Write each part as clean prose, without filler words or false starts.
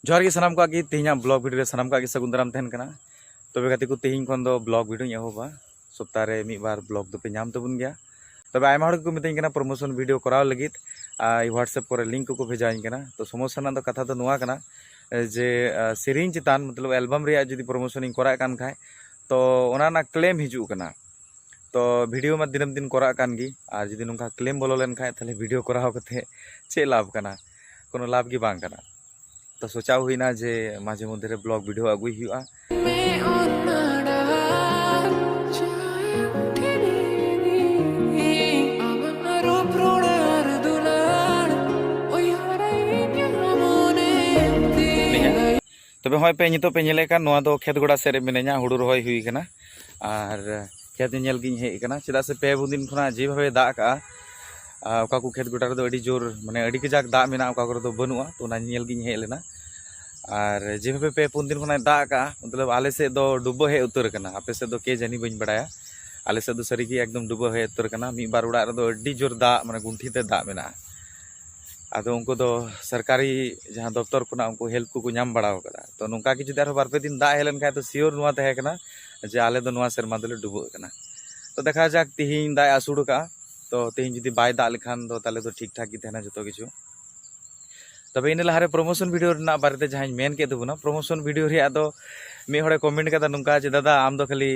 जोहार गे सानाम को तेहना ब्लॉग वीडियो सानाम को सगुन दाराम तहन कना तबे गाते को तेहन खन दो ब्लॉग वीडियो एहोबा सप्ताह रे मिद बार ब्लॉग दो पे नाम तबन गया तबे आयमा हड़ को मितई कना प्रमोशन वीडियो कराव लगित व्हाट्सएप पर लिंक को भेजाइन कना तो समस्या ना तो कथा तो नुआ कना जे सेरिंग चितान मतलब एल्बम रे जदी प्रमोशन इन करा कान खाय तो ओना ना क्लेम हिजू कना तो वीडियो में दिनम दिन करा कान गी आर जदी नुका क्लेम बोलो लेन खाय ताले वीडियो कराव कते चे लाभ कना कोनो लाभ गी बांग कना तो सोचा हुई ना जे माझे मध्य ब्लॉग वीडियो अगुई हुआ तबे हय पे नितो पे नेले कान नोआ दो खेत गोड़ा सेरे मिने냐 हुड़ू रहोय हुई कना आर खेत नेल गिन हेय कना चेदा से पे बुदिन खना जे भाबे दा का ओका को खेत गोड़ा रे दो अडी जोर माने अडी कजाक दा मेना ओका को दो बनुआ तो ना नेल गिन हेय लेना और जे भाबे पे पुन दिन खना दा का मतलब आले से दो डुबो हे उतर कना आपे से दो के जानी बइन बड़ाया आले से दो सरी की एकदम डुबो हे उतर कना मी बार उड़ा रे दो अडी जोर दा माने गुंठी ते दा मेना आदो उनको दो सरकारी जहां दफ्तर खुना उनको हेल्प को नाम बड़ाव करा तो नुका की जुदा बार पे दिन दा हेलन खाय तो सियोर नुआ तहे कना जे आले दो नुआ शर्मा दले डुबो कना तो देखा जाक तिहिन दा आसुड़ का तो तिहिन जुदी बाय दा लेखान दो ताले तो ठीक ठाक की तहना जतो किछु तबे इन लहारे प्रमोशन वीडियो ना बारे जहाँ मेन के दबना प्रमोशन वीडियो रे दो मे हड़े कमेंट कदा नुका जे दादा आम दो खाली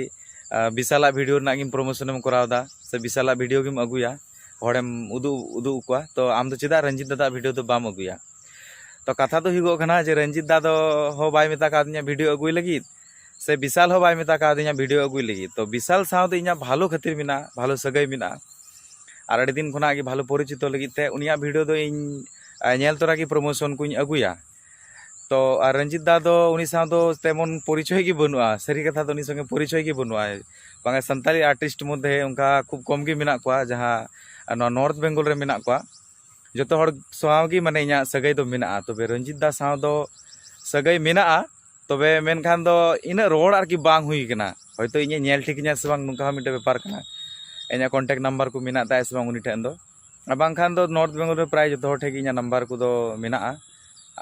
विशाला वीडियो ना गिम प्रमोशन में करावदा से विशाला वीडियो गिम अगुया हड़ेम उदु उदु को तो आम दो चेदा रंजित दादा वीडियो तो बाम अगुया तो कथा तो हुगो कना जे रंजित दादा हो बाय मेता कादिया वीडियो अगुई लगित से विशाल हो बाय मेता कादिया वीडियो अगुई लगित तो विशाल साउते इना भालो खातिर मिना भालो सगई मिना आर अडी दिन खना गे भालो परिचित लगित ते उनिया वीडियो दो इन नेल तोरा की प्रमोशन को अगुया तो रंजित दा दो उनी साव दो तेमन परिचय की बनुआ सारी कथा तो उनी संगे परिचय की बनुआ बांगा संताली आर्टिस्ट मध्य उनका खूब कम गे मेना कोआ जहां नॉर्थ बेंगल रे मेना कोआ जतो हड़ साव की माने इना सगई दो मेना तबे रंजित दा साव दो सगई मेना तबे मेनखान दो इन रोड आर की बांग हुई कना होयतो इने नेल ठिक냐 से बांग नुका मिटे व्यापार कना इना कांटेक्ट नंबर को मेना ताय से बांग उनी ठेन दो बांखान दो नॉर्थ बेंगल रे प्राय जो ठेक इना नंबर को दो मेना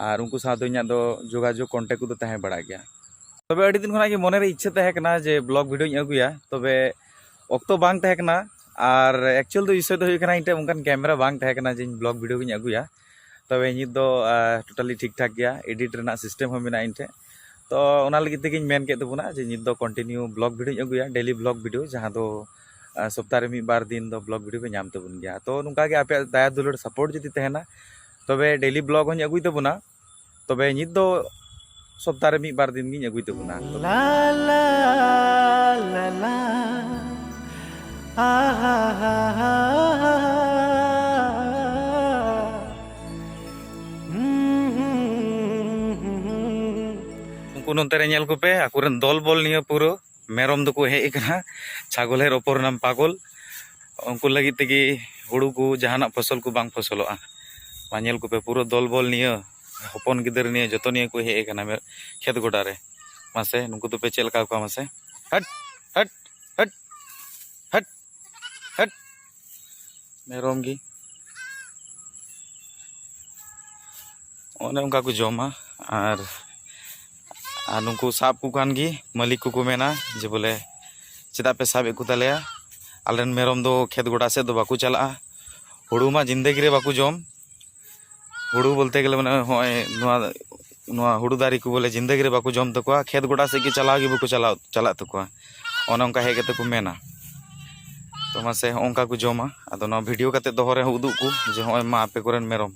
और उनको साथ इना दो जोगाजोग कांटेक्ट को दो तहे बड़ा गया तबे अडी दिन खना के मने रे इच्छा तहे कना जे ब्लॉग वीडियो अगुया तबे ऑक्तो बांग तहे कना और एक्चुअल दो इसे दो हुई कना इनटे उनकान कैमरा बांग तहे कना जे ब्लॉग वीडियो गिन अगुया तबे नित दो टोटली ठीक ठाक गया एडिट रेना सिस्टम हो मेना इनटे तो ओना लगी तेगिन मेन के दबुना जे नित दो कंटिन्यू ब्लॉग वीडियो अगुया डेली ब्लॉग वीडियो जहां दो सप्ताह रे मिद बार दिन दो ब्लॉग वीडियो पे नाम तबन गया तो नुका के आपे दया दुलड़ सपोर्ट जदी तहना तबे डेली ब्लॉग हों अगुई तबुना तबे नित दो सप्ताह रे मिद बार दिन गिन अगुई तबुना ला ला ला ला आ हा उनको नोंते रे नेल को पे आकुरन दल बल निया पूरो मेरम दो को हेज कना छागल हेर ओपर नाम पागल उनको लगी तेगी हुड़ू को जहाना फसल को बांग फसलोआ मानेल को पे पूरा दल बल निया हपन गिदर निया जतो निया को हेज कना खेत गोडा रे मासे नुको तो पे चेलका को मासे हट हट हट हट हट मेरम गी ओने उनका को जमा और नुको साब को कान गी मालिक को मेना जे बोले चेदा पे साब को तालेया आलेन मेरम दो खेत गोडा से दो बाकू चला हुड़ू मा जिंदगी रे बाकू जम हुड़ू बोलते गले माने होय नोआ हुड़ू दारी को बोले जिंदगी रे बाकू जम तकोआ खेत गोडा से की चलाव गी बाकू चला तकोआ ओना उनका हे कते को मेना तो मासे ओंका को जमा आदो ना वीडियो कते दोहरे उदु को जे होय मा आपे कोरेन मेरम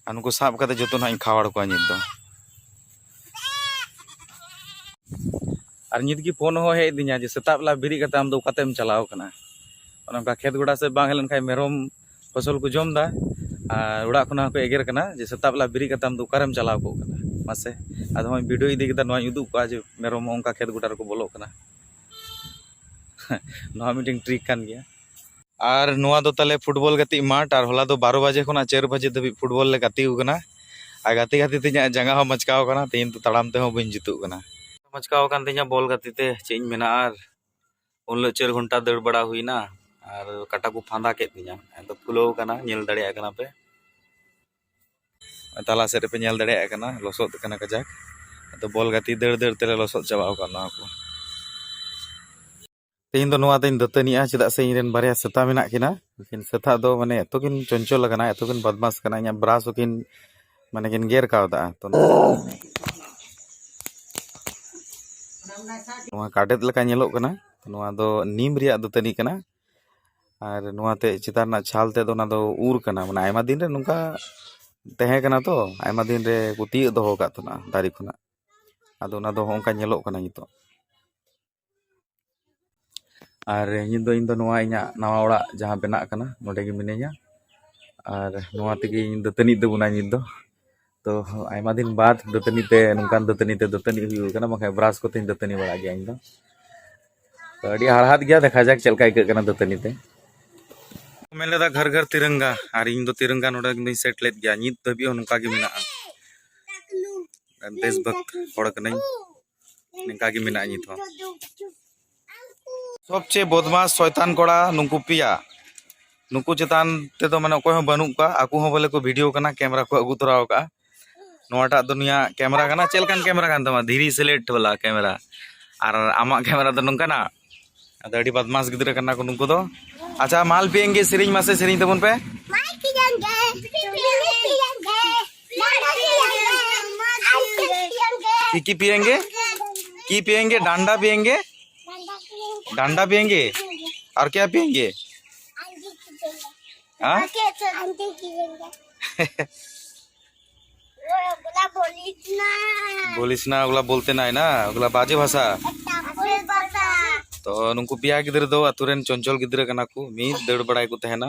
नुको साब कते जतो ना खावाड़ को नित दो और नित की फोन हो हे दिया जे सेता बेला बिरी कते आम दो कतेम चलाव कना ओनका खेत गोडा से बांग हेलन खाय मेरम फसल को जम दा और उड़ा खुना को एगेर कना जे सेता बेला बिरी कते आम दो करम चलाव को कना मासे आदो हम वीडियो इदी कते नोय उदु को जे मेरम ओनका खेत गोडा रे को बोलो कना नोआ मीटिंग ट्रिक कान गया और नोआ दो तले फुटबॉल गति माठ और होला दो 12 बजे खुना 4 बजे धबी फुटबॉल ले गति कना आ गति गति तिया जंगा हो मचकाव कना तीन तो तड़ाम ते हो बइन जितु कना मचकाव कान तिया बॉल गति ते चेñ मेना और उन 4 घंटा दौड़ बड़ा हुईना और काटा को फांदा के तिया तो फुलो कना नेल दड़िया कना पे तला सेट पे नेल दड़े कना लसोद कना कजाक तो बॉल गाती दड़ दड़ तेले लसोद चाबा का ना को तेहिन दो नोआ तेन दतनिया चेदा से इरेन बारे सेता मेना किना लेकिन सेता दो माने एतो किन चंचल लगना एतो किन बदमाश कना इया ब्रास किन माने किन गेर कावदा तो नोआ काडेत लका नेलो कना नोआ दो नीम रिया दतनी कना और नोआ ते चितार ना छाल ते दो ना दो उर कना माने आयमा दिन रे नुका तहे कना तो आयमा दिन रे कुती दोहो का तो ना दारी खुना आदो ना दो होंका नेलो कना नितो और इन दो नोआ इኛ नवा ओड़ा जहां बेना कना नोडे गे मिनेया और नोआ तेगे इन दतनी दो बुना नित दो तो आयमा दिन बाद दतनी ते नुकान दतनी हुई कना बखा ब्राश को तेन दतनी बड़ा गया इन दो तो अड़ी हाड़हात गया देखा जाक चलका इक कना दतनी ते मेन लेदा घर घर तिरंगा और इन दो तिरंगा नोडे गे सेट लेत गया नित दबी नुका गे मेना देशभक्त होड़ कनाई निका गे मेना नित हो सबचे बदमाश शैतान कोड़ा नुकु पिया नुकु चेतान ते तो माने कोई बनू का आकु हो बोले को वीडियो कना कैमरा को अगु तराव का नोटा दुनिया कैमरा कना चेलकान कैमरा कान तमा धीरी सेलेक्ट वाला कैमरा और आमा कैमरा तो नंका ना अदो अडी बदमाश गिदरे कना को नुकु दो अच्छा माल पिएंगे सिरिंज मासे सिरिंज तबन पे माल पिएंगे की पिएंगे की पिएंगे डांडा पिएंगे डांडा पिएंगे और क्या पिएंगे बोलिस ना उगला बोलते ना है ना उगला बाजे भाषा तो नुकु पिया गिद्रे दो अतुरेन चंचल गिद्रे कना को मी दड़ बड़ाई को तहना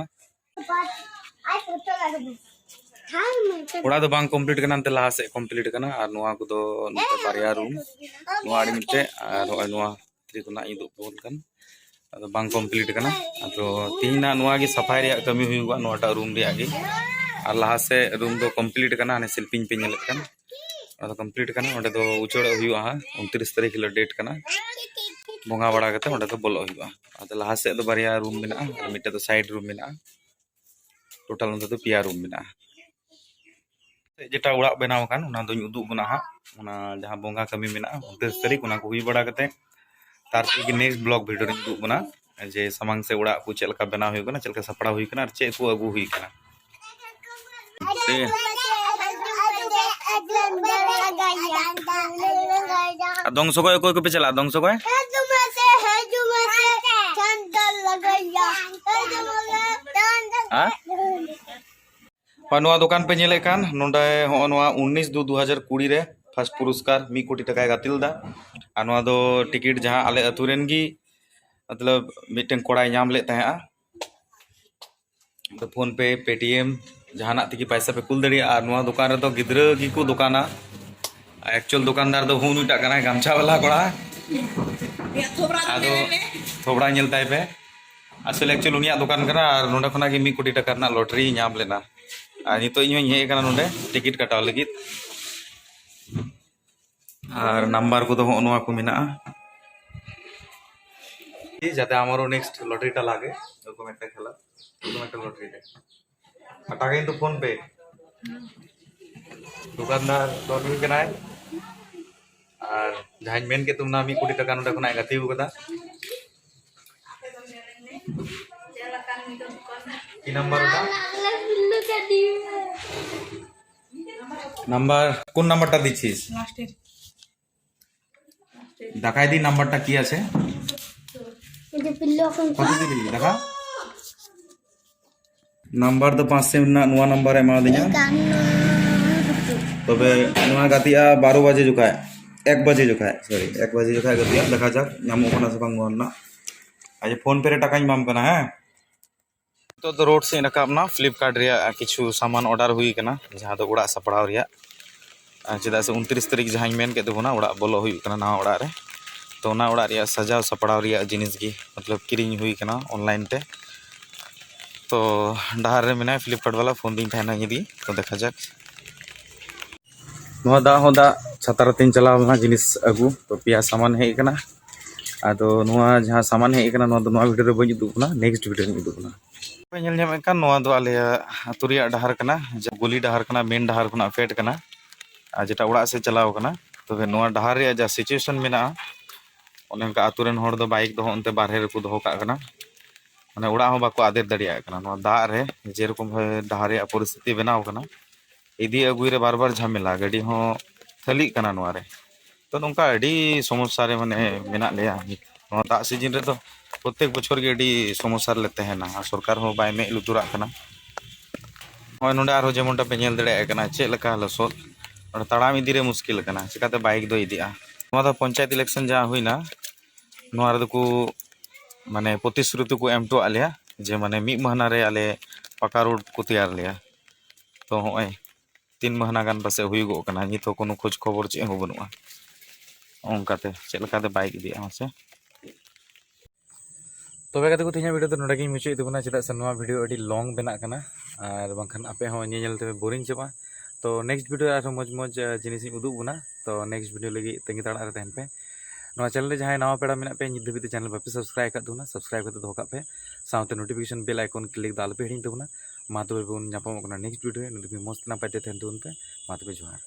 ओड़ा दो बांग कंप्लीट कना ते लाहा से कंप्लीट कना और नुआ को दो नुआ बारिया रूम नुआ आड़ी मिटे और नुआ कोना इदु बोल कन अदो बांग कंप्लीट कना तो तीना नुआ गी सफाई रिया कमी हुईगा नुआटा रूम रिया गी और लाहा से रूम दो कंप्लीट कना ने सेल्फिंग पे नेलत कन अदो कंप्लीट कना ओडे दो उचड़ हुईगा हा 29 तारीख हिलो डेट कना बोंगा बड़ा कते ओडे दो बोलो हुईगा अदो लाहा से दो बारिया रूम मेना और मिटे दो साइड रूम मेना टोटल नते दो पिया रूम मेना जेटा उड़ा बनाव कान उना दो उदु बना हा उना जहां बोंगा कमी मेना 29 तारीख उना को हुई बड़ा कते तारपरे नेक्स्ट ब्लॉग वीडियो रिंग दुबना जे सामांग से उड़ा को चलका बना हुई कना चलका सपड़ा हुई कना चे को अगु हुई कना दंग सगोय कोई को पे चला दंग सगोय पनुआ दुकान पे नेले कान नोंडे हो नोआ 19/2/2020 रे फर्स्ट पुरस्कार 1 कोटी टका गातिल दा आनवा दो टिकट जहां आले अतुरेन गी मतलब मिटन कोड़ाई नाम ले तहा तो फोन पे पेटीएम जहाना तिकी पैसा पे कुल दड़िया और नवा दुकान रे तो गिद्रा गी को दुकाना एक्चुअल दुकानदार दो हुन उटा कना गामछा वाला कोड़ा आदो थोबड़ा नेल ताई पे असल एक्चुअल उनिया दुकान कना और नोंडे खना गी 1 कोटी टका ना लॉटरी नाम लेना और नितो इन हे कना नोंडे टिकट कटाव लगित और नंबर को तो नोआ को मिना जाते हमारो नेक्स्ट लॉटरी टा लागे तो मेटा खेला तो मेटा लॉटरी टे टाका इन तो फोन पे दुकानदार लॉटरी बनाए और जहां मेन के तुम ना 1 कोटी टका नोडे खना गति कदा की नंबर का नंबर কোন নাম্বারটা দিছিস লাস্টের দেখাই দি নাম্বারটা কি আছে এই পিল্লো কোন কত দিবি দেখা নাম্বার তো 5 से नवा नंबर एमा दिया तबे नवा गातिया 12 बजे जुकाय 1 बजे जुकाय सॉरी 1 बजे जुकाय गातिया देखा जाक नामो कोना से बांग ना आज फोन पे रे टाका माम कना है तो रोड से रकाबना फ्लिपकार्ट रिया किछु सामान ऑर्डर हुई कना जहां तो उड़ा सपड़ाव रिया चेदा से 29 तारीख जहां मेन के देबोना उड़ा बोलो हुई कना ना उड़ा रे तो ना उड़ा रिया सजाव सपड़ाव रिया जिनिस गी मतलब किरिंग हुई कना ऑनलाइन ते तो डहार रे मेना फ्लिपकार्ट वाला फोन दिन थाना यदि तो देखा जाक नोदा होदा छतार तीन चलावना जिनिस अगु तो पिया सामान हे कना आदो नोआ जहां सामान हे कना नो वीडियो रे बኝ दुकना नेक्स्ट वीडियो रे दुकना ᱧᱮᱞ ᱧᱟᱢᱮᱫ ᱠᱟᱱ ᱱᱚᱣᱟ ᱫᱚ ᱟᱞᱮᱭᱟᱜ ᱟᱹᱛᱩ ᱨᱮᱭᱟᱜ ᱰᱟᱦᱟᱨ ᱠᱟᱱᱟ, ᱜᱩᱞᱤ ᱰᱟᱦᱟर ᱠᱟᱱᱟ, ᱢᱮᱱ ᱰᱟᱦᱟर ᱠᱷᱚᱱᱟᱜ ᱯᱷᱮᱰ ᱠᱟᱱᱟ ᱟᱨ ᱡᱮᱴᱟ ᱚᱲᱟᱜ ᱥᱮᱫ ᱪᱟᱞᱟᱣ ᱠᱟᱱᱟ। ᱛᱚᱵᱮ ᱱᱚᱣᱟ ᱰᱟᱦᱟर ᱨᱮᱭᱟᱜ ᱡᱟ ᱥᱤᱪᱩᱭᱮᱥᱚᱱ ᱢᱮᱱᱟᱜᱼᱟ, ᱚᱱᱮ ᱚᱱᱠᱟ ᱟᱹᱛᱩ ᱨᱮᱱ ᱦᱚᱲ ᱫᱚ ᱵᱟᱭᱤᱠ ᱫᱚᱦᱚ ᱚᱱᱛᱮ ᱵᱟᱨᱦᱮ ᱨᱮᱠᱚ ᱫᱚᱦᱚ ᱠᱟᱜ ᱠᱟᱱᱟ। ᱢᱟᱱᱮ ᱚᱲᱟᱜ ᱦᱚᱸ ᱵᱟᱠᱚ ᱟᱫᱮᱨ ᱫᱟᱲᱮᱭᱟᱜ ᱠᱟᱱᱟ ᱱᱚᱣᱟ ᱫᱟᱜ ᱨᱮ, ᱡᱮᱨᱚᱠᱚᱢ ᱵᱷᱟবে ᱰᱟᱦᱟर ᱨᱮᱭᱟᱜ ᱯᱚᱨᱤᱥᱛᱷᱤᱛᱤ ᱵᱮᱱᱟᱣ ᱠᱟᱱᱟ। ᱤᱫᱤ ᱟᱹᱜᱩᱭ ᱨᱮ ᱵᱟᱨ ᱵᱟᱨ ঝামেলা, ᱜᱟᱹᱰᱤ ᱦᱚᱸ ᱛᱷᱟᱹᱞᱤᱜ ᱠᱟᱱᱟ ᱱᱚᱣᱟ ᱨᱮ। तो नौका अड़ी समस्या रे माने मेना लेया नोआ दाग सीजन रे तो प्रत्येक बछर गे अड़ी समस्या ले तहेना सरकार हो बाय मे लुतुरा कना होय नोंडे आरो जेमोनटा पे नेल दड़े कना चेक लका लसोद और ताड़ाम इदी रे मुश्किल कना चिकाते बाइक दो इदिया नोआ दा पंचायत इलेक्शन जा हुइना नोआ रे को माने प्रतिश्रुति को एमटो आलिया जे माने मिद महीना रे आले पका रोड को तैयार लिया तो होय 3 महीना गान पासे हुइगो कना नितो कोनो खोज खबर चे हो बनुआ ओंकाते चेक लकाते बाइक इदिया मासे तबे कते को तिना वीडियो तो नोडे गिन मुचे इदुना चेदा से नोआ वीडियो अडी लॉन्ग बेना कना और बांखान आपे हो नेल ते बोरिंग चबा तो नेक्स्ट वीडियो आरो मज मज जिनिस उदुग बुना तो नेक्स्ट वीडियो लगी तंगी ताड़ा रे तहन पे नोआ चैनल रे जहां नवा पेड़ा मेना पे निद धबिते चैनल बापे सब्सक्राइब कर दुना सब्सक्राइब करते दोका पे साउते नोटिफिकेशन बेल आइकन क्लिक दाल पे हिडिंग तबुना मा तबे बुन ᱧᱟᱯᱟᱢᱚᱜ ᱠᱟᱱᱟ नेक्स्ट वीडियो ᱱᱩᱫᱩ ᱢᱚᱡᱽ ᱱᱟᱯᱟᱭ ᱛᱮ ᱛᱟᱦᱮᱱ ᱛᱟᱵᱚᱱ ᱯᱮ ᱢᱟ ᱛᱚᱵᱮ ᱡᱚᱦᱟᱨ।